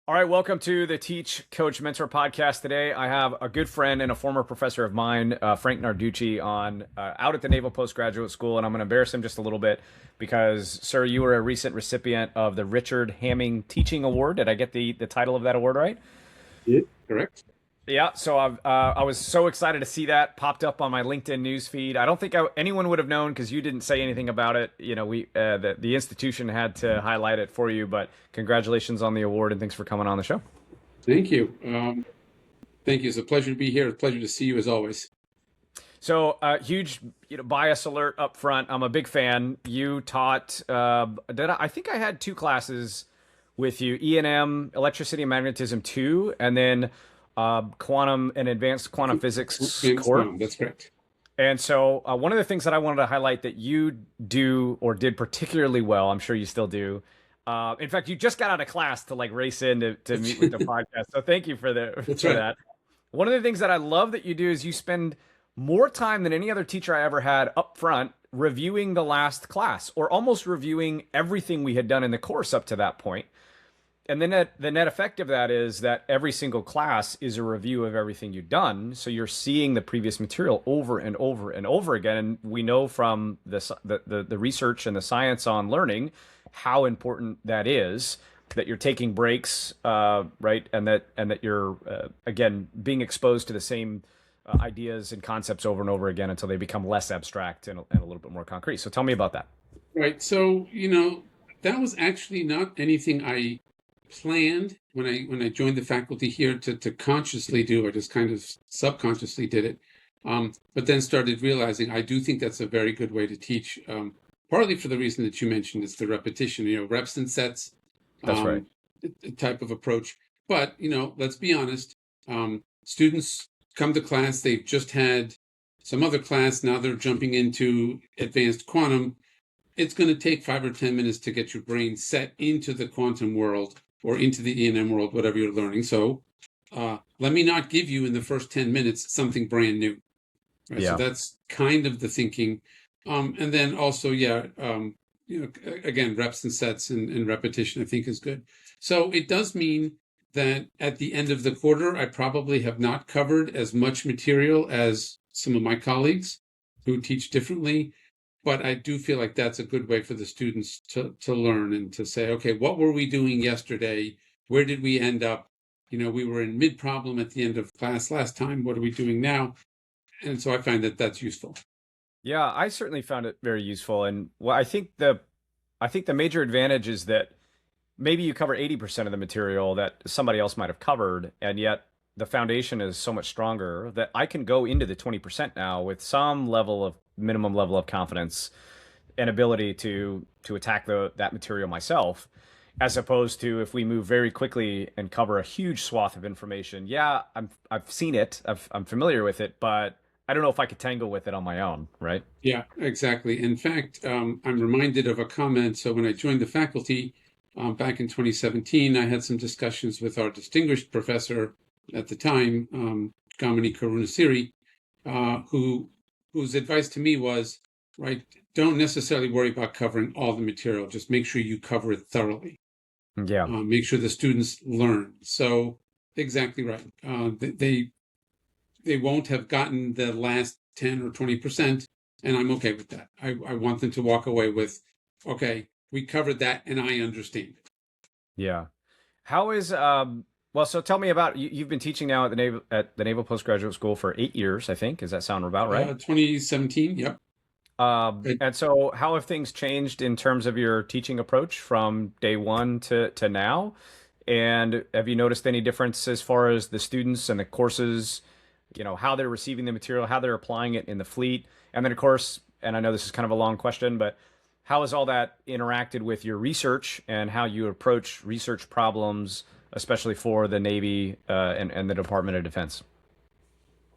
All right, welcome to the Teach, Coach, Mentor podcast. Today, I have a good friend and a former professor of mine, Frank Narducci, on out at the Naval Postgraduate School, and I'm going to embarrass him just a little bit because, sir, you were a recent recipient of the Richard Hamming Teaching Award. Did I get the title of that award right? Yeah, correct. Yeah, so I was so excited to see that popped up on my LinkedIn news feed. I don't think anyone would have known because you didn't say anything about it. You know, the institution had to highlight it for you, but congratulations on the award and thanks for coming on the show. Thank you. Thank you. It's a pleasure to be here. It's a pleasure to see you as always. So, huge, bias alert up front. I'm a big fan. You taught. I think I had two classes with you: E&M, Electricity and Magnetism two, and then quantum and advanced quantum physics core. That's correct. And so, one of the things that I wanted to highlight that you do or did particularly well, I'm sure you still do. In fact, you just got out of class to like race in to meet with the podcast. So thank you for That's for right. that. One of the things that I love that you do is you spend more time than any other teacher I ever had up front reviewing the last class or almost reviewing everything we had done in the course up to that point. And then the net effect of that is that every single class is a review of everything you've done. So you're seeing the previous material over and over and over again. And we know from the research and the science on learning how important that is, that you're taking breaks, right? And that you're, again, being exposed to the same ideas and concepts over and over again until they become less abstract and a little bit more concrete. So tell me about that. Right. So, that was actually not anything I planned when I joined the faculty here to consciously do. I just kind of subconsciously did it. But then started realizing I do think that's a very good way to teach. Partly for the reason that you mentioned, it's the repetition, reps and sets That's right. um, type of approach. But, let's be honest. Students come to class, they've just had some other class, now they're jumping into advanced quantum. It's going to take 5 or 10 minutes to get your brain set into the quantum world or into the E&M world, whatever you're learning. So let me not give you in the first 10 minutes something brand new. Right. So Yeah. that's kind of the thinking. And then also, yeah, again, reps and sets and repetition, I think is good. So it does mean that at the end of the quarter, I probably have not covered as much material as some of my colleagues who teach differently. But I do feel like that's a good way for the students to learn and to say, okay, what were we doing yesterday? Where did we end up? We were in mid problem at the end of class last time. What are we doing now? And so I find that that's useful. Yeah, I certainly found it very useful. And well, I think the major advantage is that maybe you cover 80% of the material that somebody else might have covered, and yet the foundation is so much stronger that I can go into the 20% now with some level of minimum level of confidence and ability to attack that material myself, as opposed to if we move very quickly and cover a huge swath of information. Yeah, I've seen it, I'm familiar with it, but I don't know if I could tangle with it on my own, right? Yeah, exactly. In fact, I'm reminded of a comment. So when I joined the faculty back in 2017, I had some discussions with our distinguished professor at the time, Gamini Karunasiri, whose advice to me was, right, don't necessarily worry about covering all the material. Just make sure you cover it thoroughly. Yeah. Make sure the students learn. So exactly right. They won't have gotten the last 10 or 20%, and I'm okay with that. I want them to walk away with, okay, we covered that and I understand. Yeah. How is well, so tell me about you've been teaching now at the Naval Postgraduate School for 8 years, I think. Does that sound about right? 2017, yep. And so how have things changed in terms of your teaching approach from day one to now? And have you noticed any difference as far as the students and the courses, how they're receiving the material, how they're applying it in the fleet? And then, of course, and I know this is kind of a long question, but how has all that interacted with your research and how you approach research problems, especially for the Navy and the Department of Defense?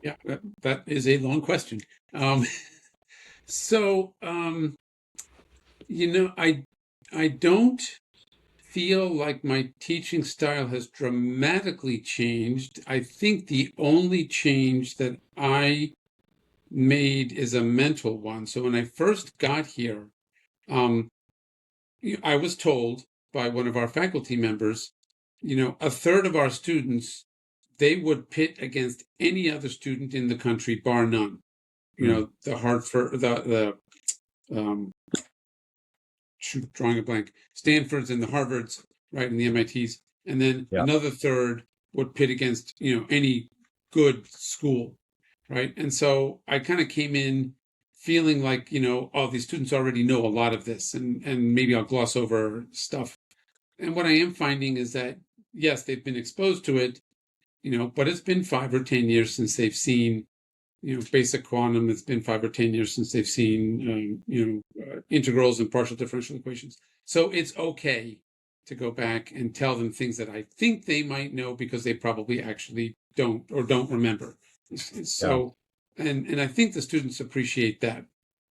Yeah, that is a long question. Um, so, I don't feel like my teaching style has dramatically changed. I think the only change that I made is a mental one. So when I first got here, um, I was told by one of our faculty members, a third of our students, they would pit against any other student in the country, bar none. Mm. The Hartford, um, drawing a blank, Stanfords and the Harvards, right, and the MITs, and then Yeah. another third would pit against any good school, right? And so I kind of came in feeling like oh, these students already know a lot of this, and maybe I'll gloss over stuff. And what I am finding is that yes, they've been exposed to it, but it's been 5 or 10 years since they've seen basic quantum. It's been 5 or 10 years since they've seen, integrals and partial differential equations. So it's okay to go back and tell them things that I think they might know because they probably actually don't or don't remember. Yeah. So, and I think the students appreciate that.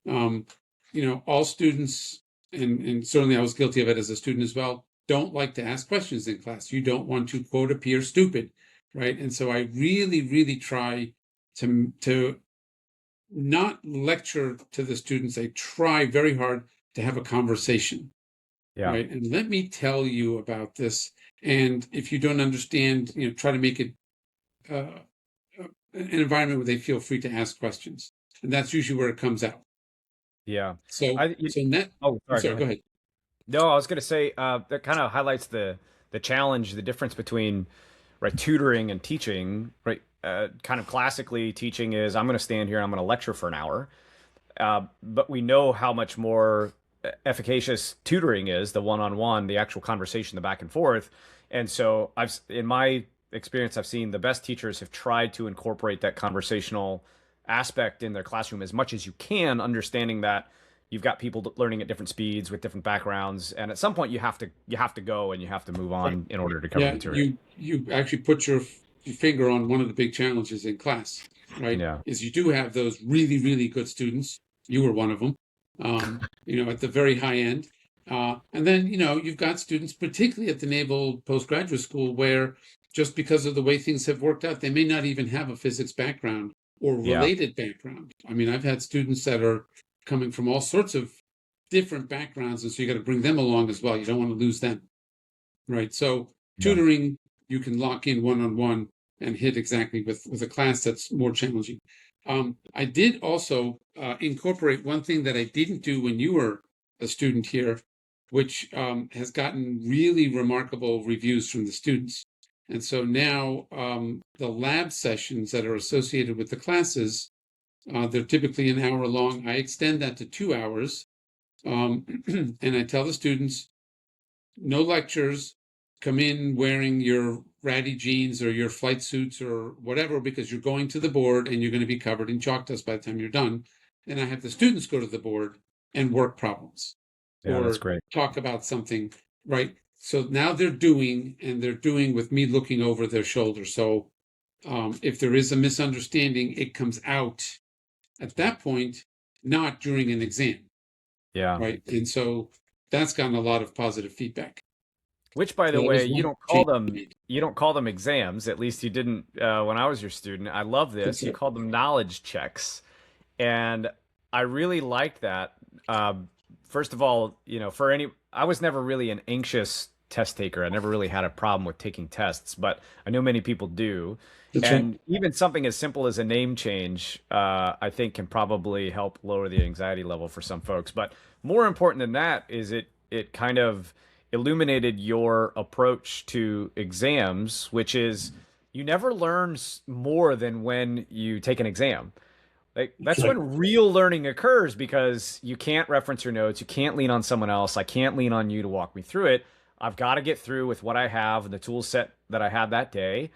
All students, and certainly I was guilty of it as a student as well, don't like to ask questions in class. You don't want to, quote, appear stupid, right? And so I really, really try to not lecture to the students. I try very hard to have a conversation, Yeah. right? And let me tell you about this. And if you don't understand, try to make it an environment where they feel free to ask questions. And that's usually where it comes out. Yeah. So, I you, so net. oh, I'm sorry, go sorry. Go ahead. ahead. No, I was going to say that kind of highlights the challenge, the difference between right tutoring and teaching. Right, kind of classically, teaching is I'm going to stand here and I'm going to lecture for an hour, but we know how much more efficacious tutoring is, the one-on-one, the actual conversation, the back and forth. And so in my experience, I've seen the best teachers have tried to incorporate that conversational aspect in their classroom as much as you can, understanding that you've got people learning at different speeds with different backgrounds, and at some point you have to go and you have to move Right. on in order to cover Yeah, material. you actually put your finger on one of the big challenges in class, right? Yeah. Is you do have those really, really good students. You were one of them, at the very high end. And then, you've got students, particularly at the Naval Postgraduate School, where just because of the way things have worked out, they may not even have a physics background or Yeah. related background. I mean, I've had students that are coming from all sorts of different backgrounds, and so you got to bring them along as well. You don't want to lose them, right? So Yeah. tutoring, you can lock in one-on-one and hit exactly with a class that's more challenging. I did also incorporate one thing that I didn't do when you were a student here, which has gotten really remarkable reviews from the students. And so now the lab sessions that are associated with the classes, they're typically an hour long. I extend that to 2 hours. And I tell the students, no lectures, come in wearing your ratty jeans or your flight suits or whatever, because you're going to the board and you're going to be covered in chalk dust by the time you're done. And I have the students go to the board and work problems Yeah, that's or great. talk about something, right? So now they're doing with me looking over their shoulder. So if there is a misunderstanding, it comes out at that point, not during an exam, Yeah. right? And so that's gotten a lot of positive feedback. Which, by So the that way, was you one don't call change. them exams. At least you didn't when I was your student. I love That's this. You it. called them knowledge checks, and I really liked that. First of all, I was never really an anxious test taker. I never really had a problem with taking tests, but I know many people do. That's right. And even something as simple as a name change, I think can probably help lower the anxiety level for some folks. But more important than that is it kind of illuminated your approach to exams, which is you never learn more than when you take an exam. Like That's that's right. when real learning occurs because you can't reference your notes, you can't lean on someone else, I can't lean on you to walk me through it. I've got to get through with what I have and the tool set that I had that day.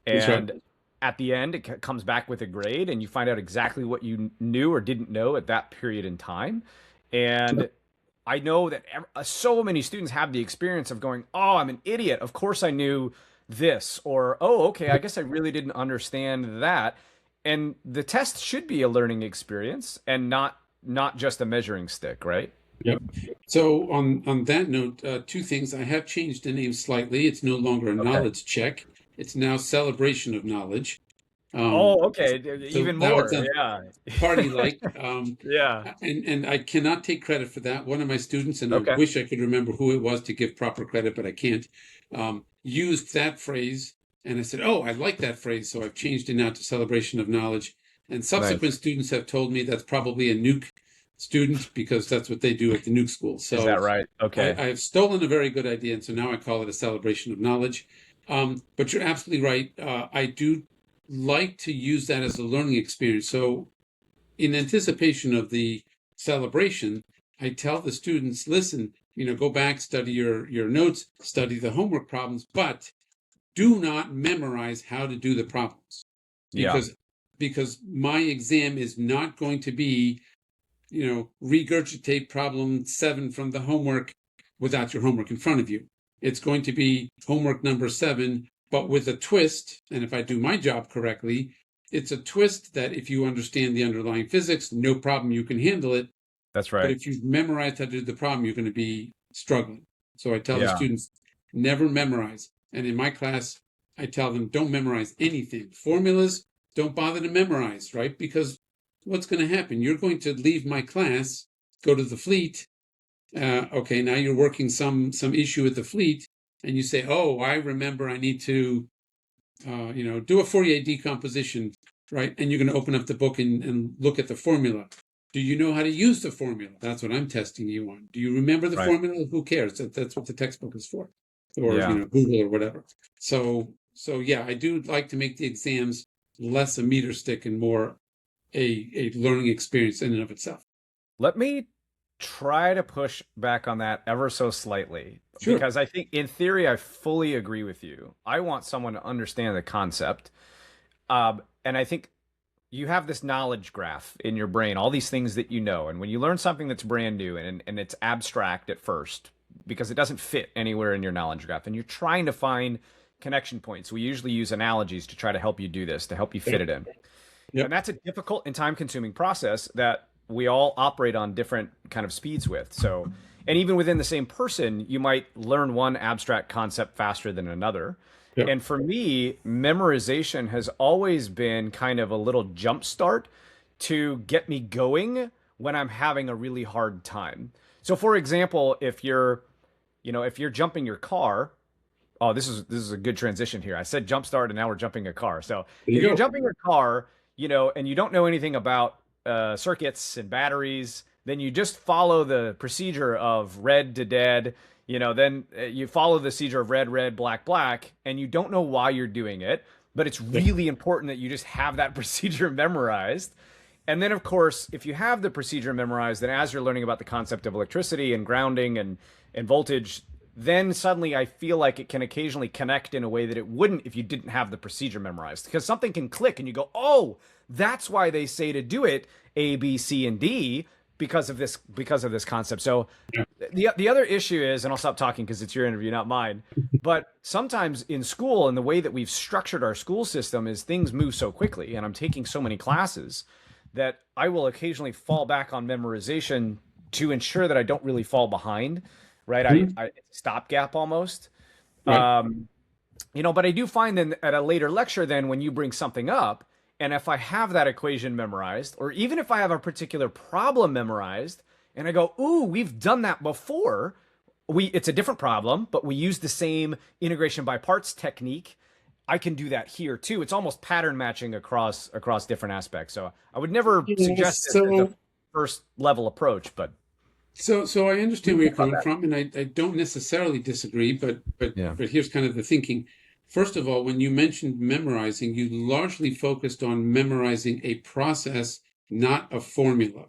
That's right. And at the end, it comes back with a grade, and you find out exactly what you knew or didn't know at that period in time. And I know that so many students have the experience of going, "Oh, I'm an idiot. Of course I knew this," or "Oh, okay, I guess I really didn't understand that." And the test should be a learning experience and not just a measuring stick, right? Yep. So on that note, two things. I have changed the name slightly. It's no longer a Okay. knowledge check. It's now celebration of knowledge. Oh, Um, okay. so Even now it's more. a Yeah. party like. Yeah. And I cannot take credit for that. One of my students, and I Okay. wish I could remember who it was to give proper credit, but I can't. used that phrase, and I said, "Oh, I like that phrase," so I've changed it now to celebration of knowledge. And subsequent Nice. students have told me that's probably a nuke student because that's what they do at the nuke school. Is So that right? I, Okay. I have stolen a very good idea, and so now I call it a celebration of knowledge. But you're absolutely right. I do like to use that as a learning experience. So in anticipation of the celebration, I tell the students, listen, go back, study your notes, study the homework problems, but do not memorize how to do the problems Yeah. because my exam is not going to be, regurgitate problem 7 from the homework without your homework in front of you. It's going to be homework number 7, but with a twist. And if I do my job correctly, it's a twist that if you understand the underlying physics, no problem, you can handle it. That's But right. if you've memorized how to do the problem, you're going to be struggling. So I tell the Yeah. students, never memorize. And in my class, I tell them, don't memorize anything. Formulas, don't bother to memorize, right? Because what's going to happen? You're going to leave my class, go to the fleet. Okay, now you're working some issue at the fleet, and you say, "Oh, I remember. I need to, do a Fourier decomposition, right?" And you're going to open up the book and look at the formula. Do you know how to use the formula? That's what I'm testing you on. Do you remember the Right. formula? Who cares? That's what the textbook is for, or Yeah. Google or whatever. So yeah, I do like to make the exams less a meter stick and more a learning experience in and of itself. Let me try to push back on that ever so slightly Sure. because I think in theory I fully agree with you. I want someone to understand the concept. And I think you have this knowledge graph in your brain, all these things that you know. And when you learn something that's brand new and it's abstract at first because it doesn't fit anywhere in your knowledge graph, and you're trying to find connection points. We usually use analogies to try to help you do this, to help you fit Yep. it in. And Yep. that's a difficult and time consuming process that we all operate on different kind of speeds with. So, and even within the same person, you might learn one abstract concept faster than another. Yep. And for me, memorization has always been kind of a little jump start to get me going when I'm having a really hard time. So for example, if you're jumping your car, oh, this is a good transition here. I said jump start and now we're jumping a car. So There you if you're go. jumping a car, and you don't know anything about circuits and batteries, then you just follow the procedure of red to dead. Then you follow the procedure of red, red, black, black, and you don't know why you're doing it. But it's Yep. really important that you just have that procedure memorized. And then, of course, if you have the procedure memorized, then as you're learning about the concept of electricity and grounding and voltage, then suddenly I feel like it can occasionally connect in a way that it wouldn't if you didn't have the procedure memorized. Because something can click and you go, oh, that's why they say to do it A, B, C, and D because of this concept. So the other issue is, and I'll stop talking because it's your interview, not mine. But sometimes in school and the way that we've structured our school system is things move so quickly, and I'm taking so many classes that I will occasionally fall back on memorization to ensure that I don't really fall behind, right? Mhm. It's a stopgap almost. Right. Um, but I do find then at a later lecture, then when you bring something up, and if I have that equation memorized, or even if I have a particular problem memorized, and I go, ooh, we've done that before. It's a different problem, but we use the same integration by parts technique. I can do that here too. It's almost pattern matching across different aspects. So I would never Yeah, suggest this as a first level approach, but so I understand think where you're about coming that. from, and I don't necessarily disagree, Yeah. but here's kind of the thinking. First of all, when you mentioned memorizing, you largely focused on memorizing a process, not a formula,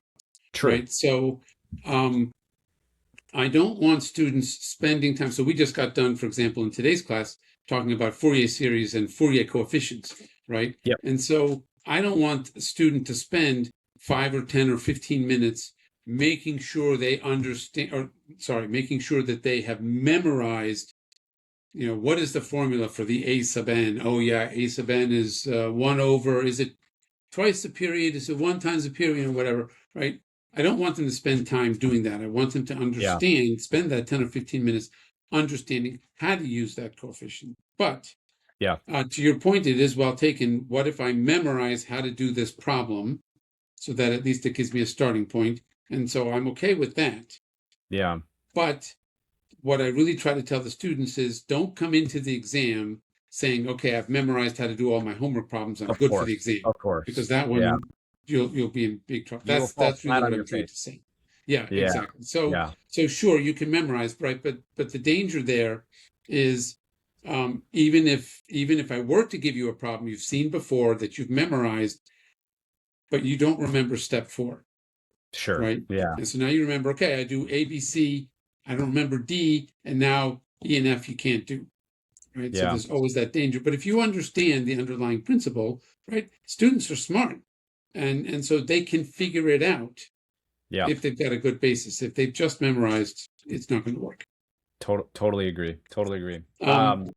True. right? So I don't want students spending time. So we just got done, for example, in today's class, talking about Fourier series and Fourier coefficients, right? Yep. And so I don't want a student to spend 5 or 10 or 15 minutes making sure they understand, or sorry, making sure that they have memorized, what is the formula for the A sub n? Oh yeah, A sub n is 1 over, is it twice the period? Is it 1 times the period, or whatever, right? I don't want them to spend time doing that. I want them to Yeah. understand, spend that 10 or 15 minutes understanding how to use that coefficient. But Yeah. to your point, it is well taken. What if I memorize how to do this problem so that at least it gives me a starting point? And so I'm okay with that. Yeah. But what I really try to tell the students is don't come into the exam saying, okay, I've memorized how to do all my homework problems. I'm Of good for the course. exam, Of course. because that Yeah. one you'll be in big trouble. You will fall That's really flat what on I'm your trying face. to say. Yeah, Yeah. exactly. So Yeah. so sure you can memorize, right? But the danger there is, even if I were to give you a problem you've seen before that you've memorized, but you don't remember step 4, Sure. right? Yeah. And so now you remember, okay, I do A, B, C, I don't remember D, and now E and F you can't do, right? So Yeah. there's always that danger. But if you understand the underlying principle, right, students are smart, and so they can figure it out Yeah. if they've got a good basis. If they've just memorized, it's not going to work. Totally agree. Totally agree. Um,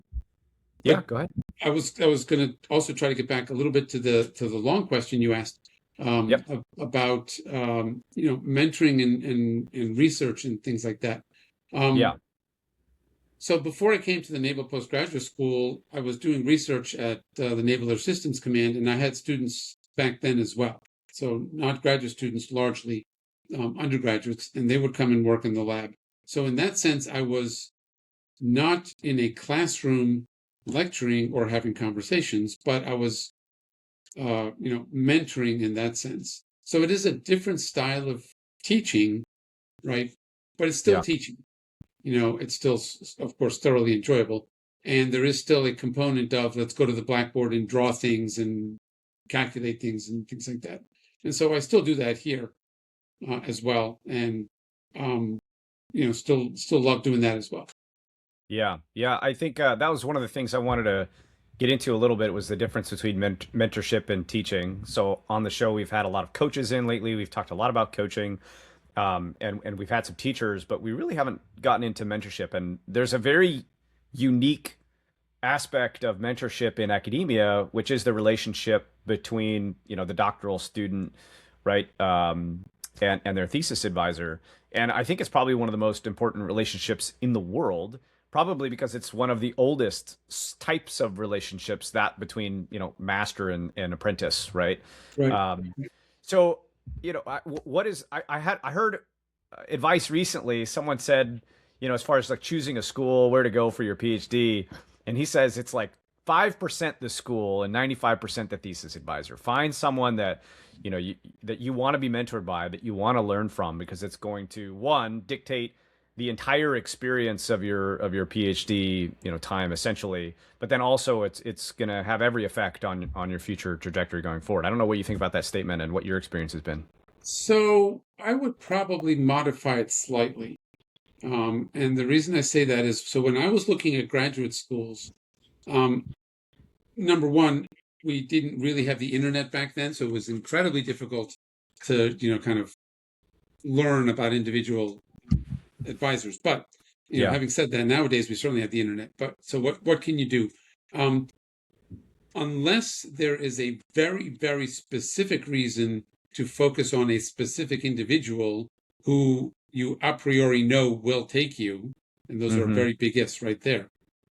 Yeah, but go ahead. I was going to also try to get back a little bit to the long question you asked, Yep. about, mentoring and research and things like that. Yeah. So before I came to the Naval Postgraduate School, I was doing research at the Naval Air Systems Command, and I had students back then as well. So not graduate students, largely undergraduates, and they would come and work in the lab. So in that sense, I was not in a classroom lecturing or having conversations, but I was, mentoring in that sense. So it is a different style of teaching, right? But it's still Yeah. teaching. It's still, of course, thoroughly enjoyable. And there is still a component of let's go to the blackboard and draw things and calculate things and things like that. And so I still do that here as well. And, still love doing that as well. Yeah. Yeah. I think that was one of the things I wanted to get into a little bit was the difference between mentorship and teaching. So on the show, we've had a lot of coaches in lately. We've talked a lot about coaching, and we've had some teachers, but we really haven't gotten into mentorship. And there's a very unique aspect of mentorship in academia, which is the relationship between, the doctoral student, right, and their thesis advisor. And I think it's probably one of the most important relationships in the world, probably because it's one of the oldest types of relationships that between, master and apprentice, right? Right. Um, so, I heard advice recently. Someone said, as far as like choosing a school, where to go for your PhD, and he says it's like 5% the school and 95% the thesis advisor. Find someone that that you want to be mentored by, that you want to learn from, because it's going to, one, dictate the entire experience of your PhD time essentially, but then also it's going to have every effect on your future trajectory going forward. I don't know what you think about that statement and what your experience has been. So I would probably modify it slightly. And the reason I say that is, so when I was looking at graduate schools, um, number one, we didn't really have the internet back then, so it was incredibly difficult to, kind of learn about individual advisors. But, Yeah. having said that, nowadays we certainly have the internet. But so what can you do? Um, unless there is a very, very specific reason to focus on a specific individual who you a priori know will take you, and those are Hmm. very big ifs right there.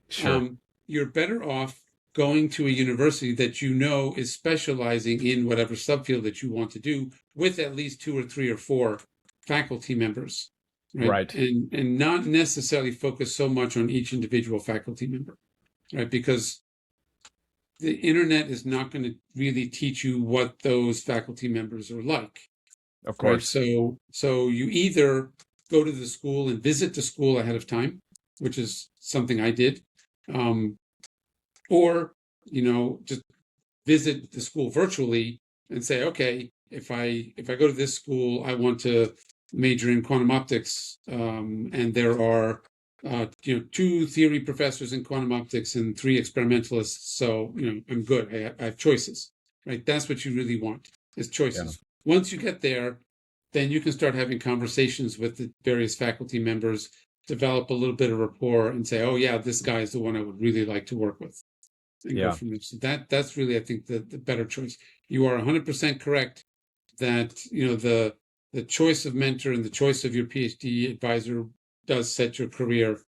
Sure. You're better off going to a university that you know is specializing in whatever subfield that you want to do, with at least 2 or 3 or 4 faculty members, right? Right. And not necessarily focus so much on each individual faculty member, right? Because the internet is not going to really teach you what those faculty members are like, Of right? course. So you either go to the school and visit the school ahead of time, which is something I did, um, or just visit the school virtually and say, okay, if I go to this school, I want to major in quantum optics, and there are 2 theory professors in quantum optics and 3 experimentalists, so I'm good. I have choices, right? That's what you really want, is Yeah. choices. Once you get there, then you can start having conversations with the various faculty members, develop a little bit of rapport, and say, oh yeah, this guy is the one I would really like to work with, and go Yeah. from there. So that's really, I think, the better choice. You are 100% correct that the choice of mentor and the choice of your PhD advisor does set your career.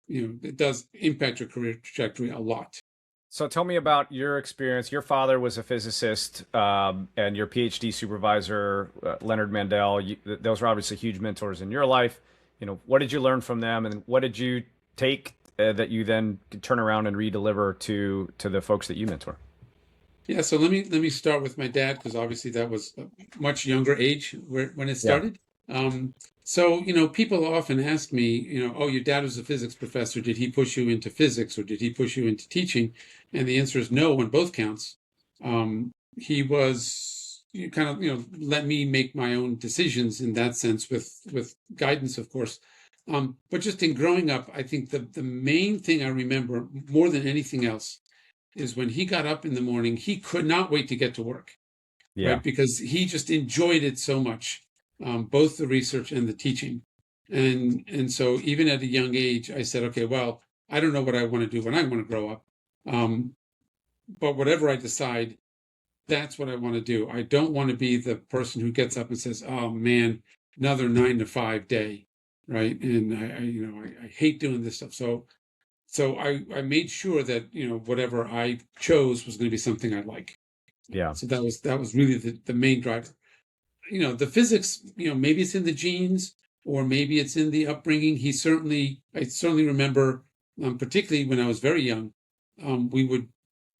It does impact your career trajectory a lot. So tell me about your experience. Your father was a physicist, and your PhD supervisor, Leonard Mandel. Those were obviously huge mentors in your life. what did you learn from them, and what did you take that you then could turn around and redeliver to the folks that you mentor? Yeah, so let me start with my dad, because obviously that was a much younger age when it Yeah. started. Um, so people often ask me, oh, your dad was a physics professor. Did he push you into physics, or did he push you into teaching? And the answer is no on both counts. He was kind of let me make my own decisions in that sense, with guidance, of course. But just in growing up, I think the main thing I remember more than anything else is when he got up in the morning, he could not wait to get to work, Yeah. right? Because he just enjoyed it so much, both the research and the teaching. And so even at a young age, I said, okay, well, I don't know what I want to do when I want to grow up. Um, but whatever I decide, that's what I want to do. I don't want to be the person who gets up and says, oh man, another 9 to 5 day, right? And I hate doing this stuff. So I made sure that whatever I chose was going to be something I like. Yeah. So that was really the main driver. The physics, maybe it's in the genes, or maybe it's in the upbringing. I certainly remember, particularly when I was very young, we would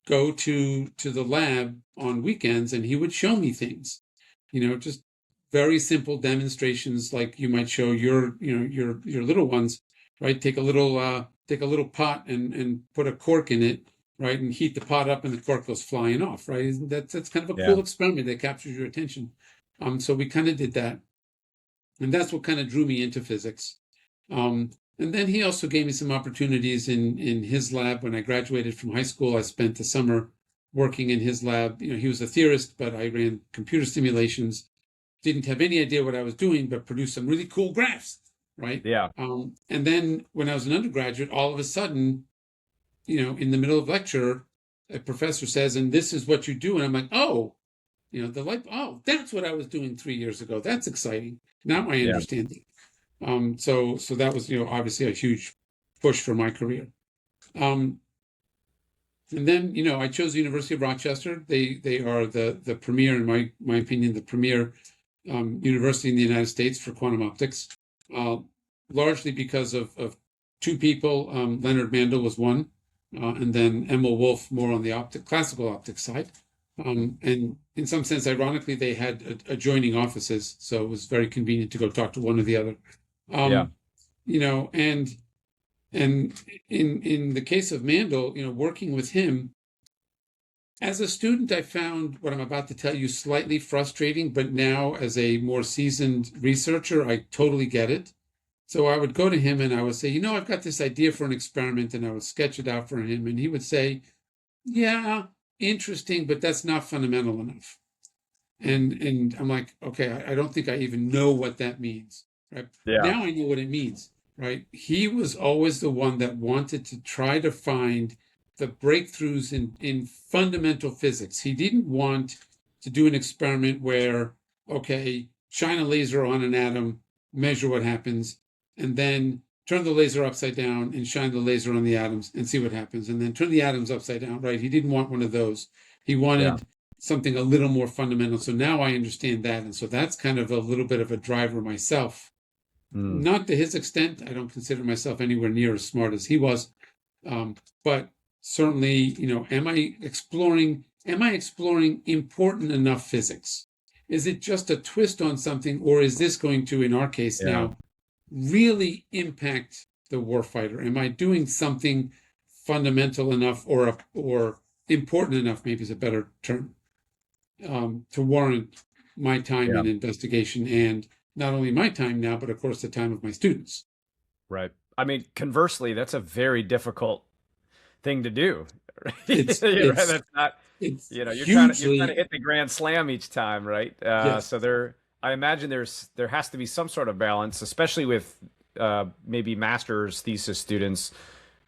go to the lab on weekends, and he would show me things, just very simple demonstrations, like you might show your little ones, right? Take a little pot and put a cork in it, right, and heat the pot up, and the cork goes flying off, right? That's kind of a Yeah. cool experiment that captures your attention. So we kind of did that, and that's what kind of drew me into physics. And then he also gave me some opportunities in his lab. When I graduated from high school, I spent the summer working in his lab. He was a theorist, but I ran computer simulations. Didn't have any idea what I was doing, but produced some really cool graphs, right? Yeah. And then when I was an undergraduate, all of a sudden, in the middle of lecture, a professor says, "And this is what you do," and I'm like, "Oh, that's what I was doing 3 years ago. That's exciting. Now I Yeah. understand it." So that was, obviously a huge push for my career. Um, and then, I chose the University of Rochester. They are the premier, in my opinion, the premier university in the United States for quantum optics, uh, largely because of two people. Leonard Mandel was one, and then Emil Wolf more on the classical optics side. And in some sense, ironically, they had adjoining offices, so it was very convenient to go talk to one or the other. Yeah. Um, and in the case of Mandel, working with him as a student, I found what I'm about to tell you slightly frustrating, but now as a more seasoned researcher, I totally get it. So I would go to him and I would say, I've got this idea for an experiment, and I would sketch it out for him. And he would say, yeah, interesting, but that's not fundamental enough. And I'm like, okay, I don't think I even know what that means. Right Yeah. now, I know what it means. Right? He was always the one that wanted to try to find the breakthroughs in fundamental physics. He didn't want to do an experiment where, okay, shine a laser on an atom, measure what happens, and then turn the laser upside down and shine the laser on the atoms and see what happens, and then turn the atoms upside down. Right? He didn't want one of those. He Yeah. wanted something a little more fundamental. So now I understand that. And so that's kind of a little bit of a driver myself. Mm. Not to his extent. I don't consider myself anywhere near as smart as he was. But certainly, am I exploring important enough physics? Is it just a twist on something, or is this going to, in our case Yeah. now, really impact the warfighter? Am I doing something fundamental enough, or important enough, maybe is a better term, to warrant my time Yeah. in investigation, and not only my time now, but of course the time of my students. Right. I mean, conversely, that's a very difficult thing to do. It's Right? it's That's not, it's you're trying to hugely, hit the grand slam each time, right? yes, So I imagine there has to be some sort of balance, especially with maybe master's thesis students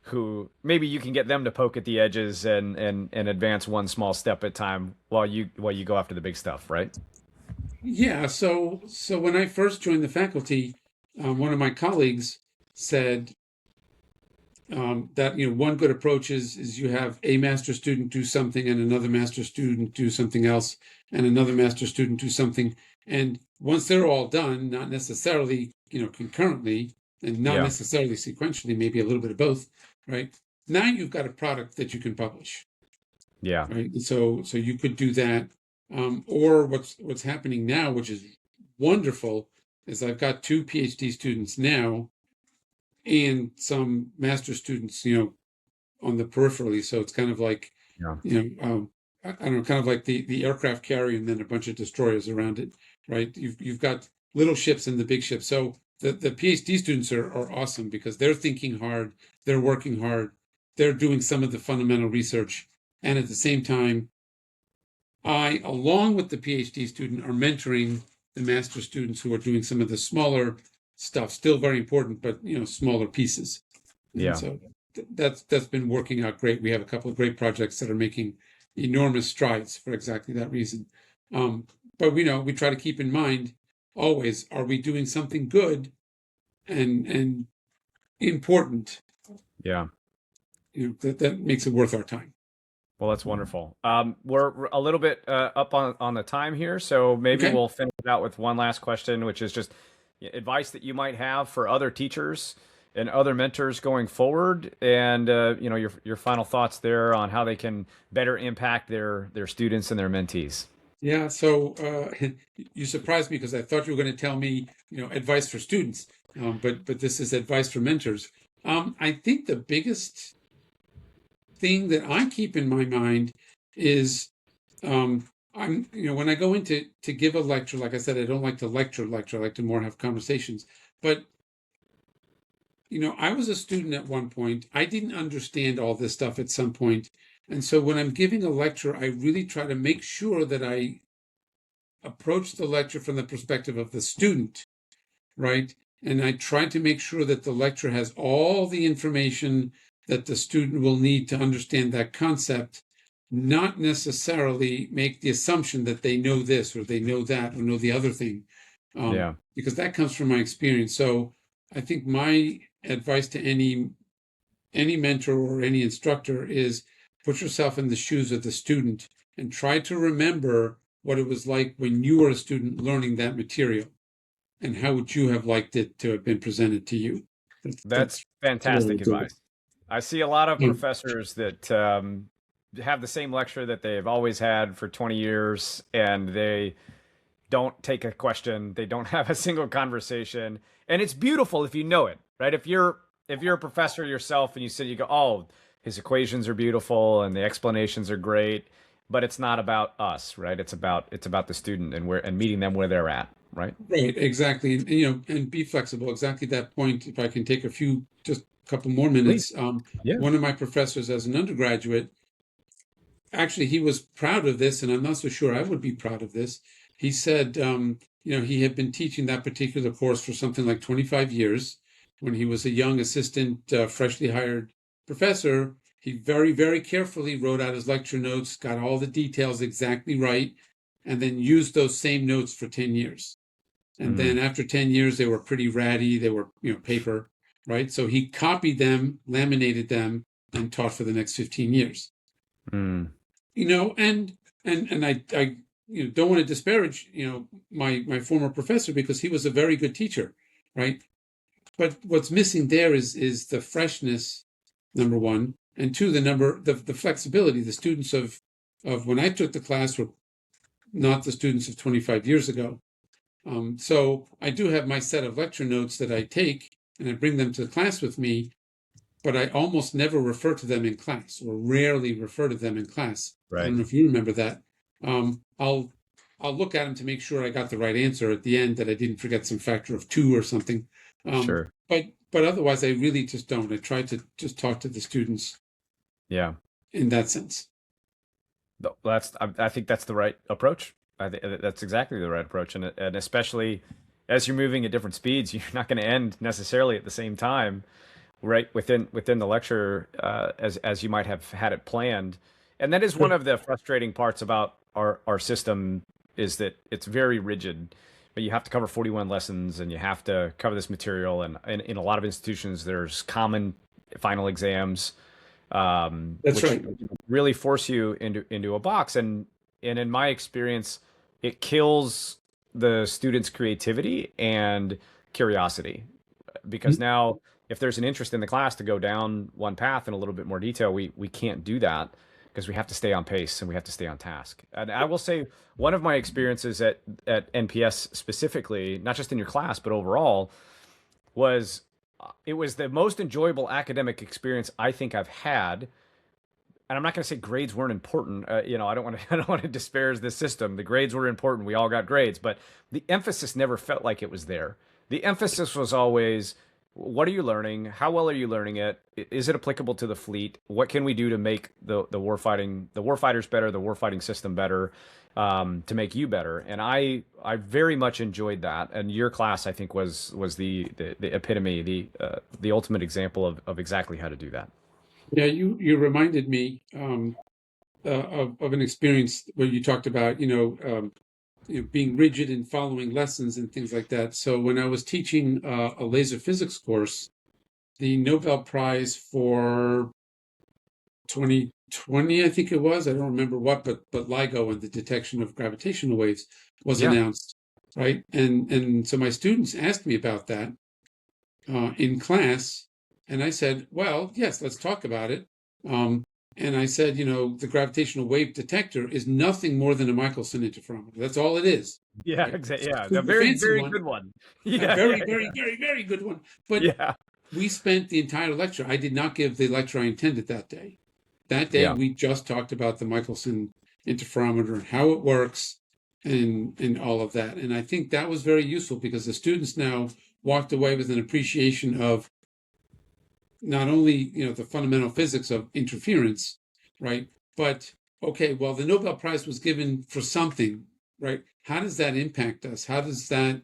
who maybe you can get them to poke at the edges and advance one small step at a time while you go after the big stuff, right? yeah. So when I first joined the faculty, one of my colleagues said, that one good approach is you have a master student do something, and another master student do something else, and another master student do something, and once they're all done, not necessarily concurrently, and not Yeah. necessarily sequentially, maybe a little bit of both, right? Now you've got a product that you can publish, Yeah. right? And so you could do that. Or what's happening now, which is wonderful, is I've got 2 PhD students now and some master students, on the peripherally. So it's kind of like, Yeah. I don't know, kind of like the aircraft carrier and then a bunch of destroyers around it, right? You've got little ships and the big ships. So the PhD students are awesome because they're thinking hard, they're working hard, they're doing some of the fundamental research, and at the same time, I, along with the PhD student, are mentoring the master students who are doing some of the smaller stuff, still very important, but smaller pieces. And Yeah. so that's been working out great. We have a couple of great projects that are making enormous strides for exactly that reason. But we try to keep in mind always, are we doing something good and important? Yeah. That makes it worth our time. Well, that's wonderful. We're a little bit up on the time here, so maybe Okay. we'll finish it out with one last question, which is just advice that you might have for other teachers and other mentors going forward, and your final thoughts there on how they can better impact their students and their mentees. Yeah, so you surprised me because I thought you were going to tell me, advice for students, but this is advice for mentors. I think the biggest thing that I keep in my mind is, when I go into to give a lecture, like I said, I don't like to lecture. I like to more have conversations. But I was a student at one point. I didn't understand all this stuff at some point, and so when I'm giving a lecture, I really try to make sure that I approach the lecture from the perspective of the student, right? And I try to make sure that the lecture has all the information that the student will need to understand that concept, not necessarily make the assumption that they know this or they know that or know the other thing, Yeah. because that comes from my experience. So I think my advice to any mentor or any instructor is put yourself in the shoes of the student and try to remember what it was like when you were a student learning that material and how would you have liked it to have been presented to you. That's That's really fantastic good. advice. I see a lot of Um, professors that have the same lecture that they've always had for 20 years, and they don't take a question, they don't have a single conversation, and it's beautiful if you know it, right? If you're a professor yourself and you go, oh, his equations are beautiful and the explanations are great, but it's not about us, right? It's about the student and meeting them where they're at, right? right, exactly. And be flexible. Exactly that point. If I can take just a couple more Please. minutes. Yeah. One of my professors as an undergraduate, actually, he was proud of this, and I'm not so sure I would be proud of this. He said, he had been teaching that particular course for something like 25 years. When he was a young assistant, freshly hired professor, he very, very carefully wrote out his lecture notes, got all the details exactly right, and then used those same notes for 10 years. And Mm, then after 10 years, they were pretty ratty. They were, paper, right? So he copied them, laminated them, and taught for the next 15 years. mm, And I don't want to disparage my former professor because he was a very good teacher, right? But what's missing there is the freshness, number one, and two, the flexibility. The students of when I took the class were not the students of 25 years ago. So I do have my set of lecture notes that I take and I bring them to class with me, but I almost never refer to them in class, or rarely refer to them in class. I right. don't know if you remember that. I'll look at them to make sure I got the right answer at the end, that I didn't forget some factor of 2 or something. Sure. But otherwise, I really just don't. I try to just talk to the students Yeah. in that sense. I think that's the right approach. I think that's exactly the right approach, and especially as you're moving at different speeds, you're not going to end necessarily at the same time, right within the lecture as you might have had it planned. And that is one of the frustrating parts about our system is that it's very rigid. But you have to cover 41 lessons, and you have to cover this material. And in a lot of institutions, there's common final exams, That's which right. really force you into a box. And in my experience, it kills the students' creativity and curiosity. because now if there's an interest in the class to go down one path in a little bit more detail, we can't do that because we have to stay on pace and we have to stay on task. And I will say one of my experiences at NPS specifically, not just in your class but overall, was it was the most enjoyable academic experience I think I've had. And I'm not going to say grades weren't important. I don't want to I don't want to disparage the system. The grades were important. We all got grades, but the emphasis never felt like it was there. The emphasis was always, what are you learning? How well are you learning it? Is it applicable to the fleet? What can we do to make the warfighters better, the warfighting system better, to make you better? And I very much enjoyed that. And your class, I think, was the epitome, the ultimate example of exactly how to do that. Yeah, you reminded me of an experience where you talked about, being rigid and following lessons and things like that. So when I was teaching a laser physics course, the Nobel Prize for 2020, I think it was, I don't remember what, but LIGO and the detection of gravitational waves was announced, right? And so my students asked me about that in class. And I said, well, yes, let's talk about it. And I said, the gravitational wave detector is nothing more than a Michelson interferometer. That's all it is. Yeah, right? exactly. Yeah, a very, very good one. Yeah, very, very good one. But we spent the entire lecture. I did not give the lecture I intended that day. That day, we just talked about the Michelson interferometer and how it works and all of that. And I think that was very useful because the students now walked away with an appreciation of not only the fundamental physics of interference, right? But okay, well, the Nobel Prize was given for something, right? How does that impact us? How does that,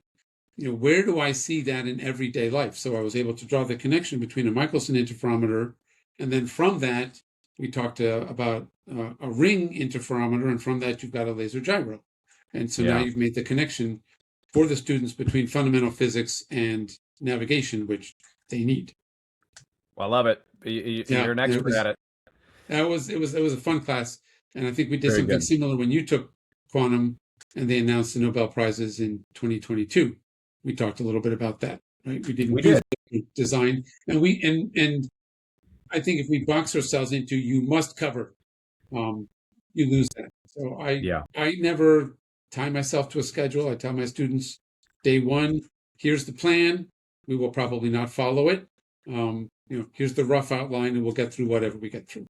where do I see that in everyday life? So I was able to draw the connection between a Michelson interferometer, and then from that we talked about a ring interferometer, and from that you've got a laser gyro, and so now you've made the connection for the students between fundamental physics and navigation, which they need. Well, I love it. You're an expert at it. It was a fun class, and I think we did something similar when you took quantum, and they announced the Nobel Prizes in 2022. We talked a little bit about that, right? We did design, and I think if we box ourselves into you must cover, you lose that. So I never tie myself to a schedule. I tell my students, day one, here's the plan. We will probably not follow it. Here's the rough outline, and we'll get through whatever we get through.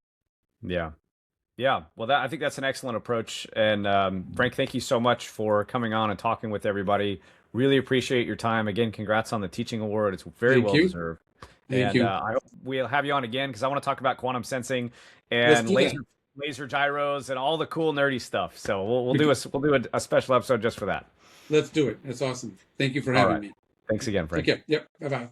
Yeah. Well, I think that's an excellent approach. And Frank, thank you so much for coming on and talking with everybody. Really appreciate your time. Again, congrats on the teaching award. It's very well deserved. Thank you. I hope we'll have you on again because I want to talk about quantum sensing and laser gyros and all the cool nerdy stuff. So we'll do a special episode just for that. Let's do it. That's awesome. Thank you for having me. Thanks again, Frank. Take care. Yep. Bye-bye.